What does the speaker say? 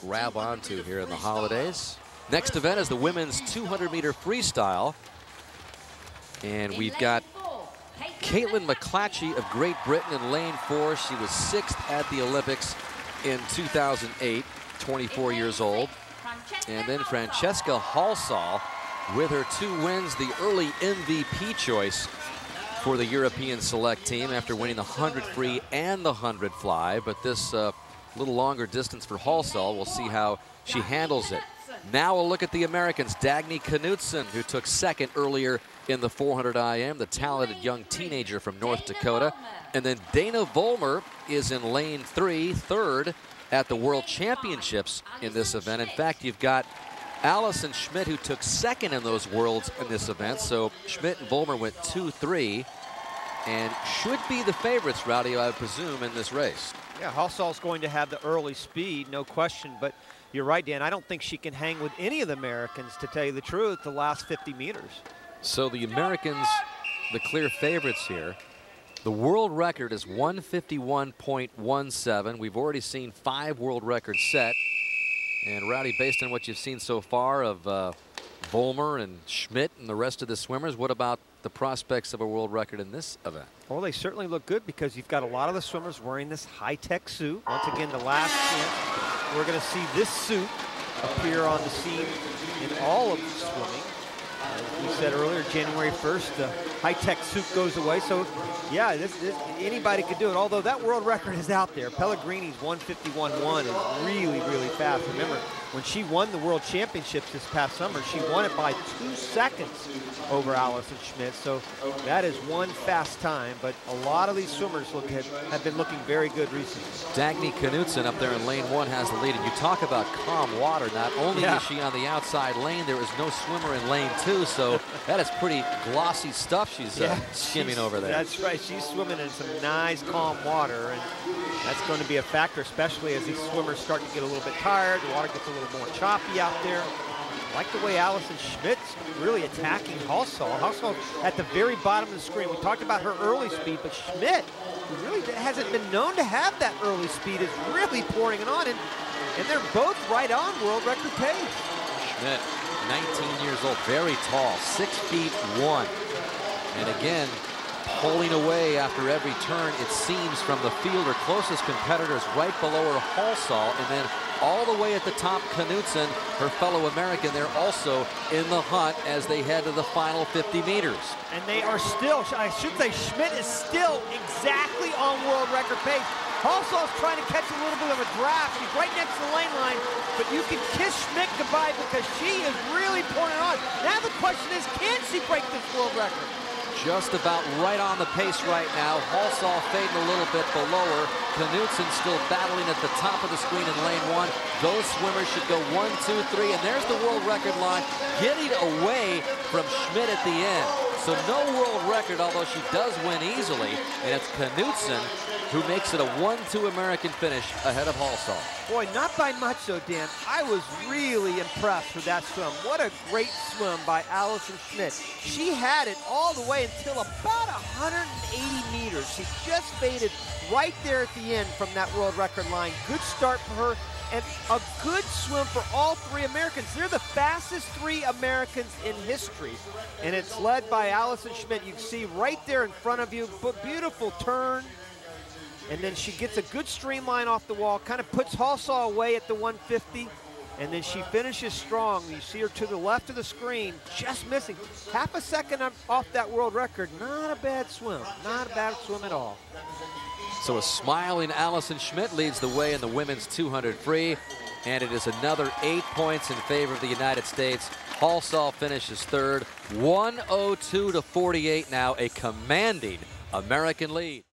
grab onto here in the holidays. Next event is the women's 200-meter freestyle. And we've got Caitlin McClatchy of Great Britain in lane 4. She was 6th at the Olympics in 2008, 24 years old. And then Francesca Halsall with her 2 wins, the early MVP choice for the European select team after winning the 100 free and the 100 fly. But this little longer distance for Halsall, we'll see how she handles it. Now we'll look at the Americans. Dagny Knutson, who took 2nd earlier in the 400 IM, the talented young teenager from North Dakota. And then Dana Vollmer is in lane 3, 3rd at the World Championships in this event. In fact, you've got Allison Schmidt, who took 2nd in those Worlds in this event. So Schmidt and Vollmer went 2-3 and should be the favorites, Rowdy, I presume, in this race. Yeah, Halsall's going to have the early speed, no question. But you're right, Dan. I don't think she can hang with any of the Americans, to tell you the truth, the last 50 meters. So the Americans, the clear favorites here. The world record is 151.17. We've already seen 5 world records set. And Rowdy, based on what you've seen so far of Vollmer and Schmidt and the rest of the swimmers, what about the prospects of a world record in this event? Well, they certainly look good because you've got a lot of the swimmers wearing this high-tech suit. Once again, the last chance we're going to see this suit appear on the scene in all of swimming. As we said earlier, January 1st, the high-tech suit goes away. So, yeah, anybody could do it. Although that world record is out there. Pellegrini's 151.1 is really, really fast. Remember, when she won the World Championships this past summer, she won it by 2 seconds over Allison Schmidt. So that is one fast time. But a lot of these swimmers have been looking very good recently. Dagny Knutson up there in lane 1 has the lead. And you talk about calm water. Not only is she on the outside lane, there is no swimmer in lane 2. So that is pretty glossy stuff she's skimming over there. That's right. She's swimming in some nice, calm water. And that's going to be a factor, especially as these swimmers start to get a little bit tired. The water gets a little more choppy out there. I like the way Allison Schmidt's really attacking Halsall. Halsall at the very bottom of the screen. We talked about her early speed, but Schmidt, who really hasn't been known to have that early speed, is really pouring it on. And they're both right on world record pace. Schmidt, 19 years old, very tall, 6'1". And again, pulling away after every turn, it seems, from the field. Her closest competitors right below her, Halsall, and then all the way at the top, Knutson, her fellow American. They're also in the hunt as they head to the final 50 meters. And they are still, I should say, Schmidt is still exactly on world record pace. Halsall's trying to catch a little bit of a draft. She's right next to the lane line, but you can kiss Schmidt goodbye because she is really pouring it on. Now the question is, can she break this world record? Just about right on the pace right now. Halsall fading a little bit below her. Knutson still battling at the top of the screen in lane 1. Those swimmers should go 1, 2, 3, and there's the world record line, getting away from Schmidt at the end. So no world record, although she does win easily, and it's Knutson who makes it a 1-2 American finish ahead of Halsall. Boy, not by much though, Dan. I was really impressed with that swim. What a great swim by Allison Schmidt. She had it all the way until about 180 meters. She just faded right there at the end from that world record line. Good start for her, and a good swim for all 3 Americans. They're the fastest 3 Americans in history, and it's led by Allison Schmidt. You can see right there in front of you, but beautiful turn. And then she gets a good streamline off the wall, kind of puts Halsall away at the 150, and then she finishes strong. You see her to the left of the screen, just missing. Half a second off that world record. Not a bad swim. Not a bad swim at all. So a smiling Allison Schmidt leads the way in the women's 200 free, and it is another 8 points in favor of the United States. Halsall finishes 3rd, 102 to 48 now, a commanding American lead.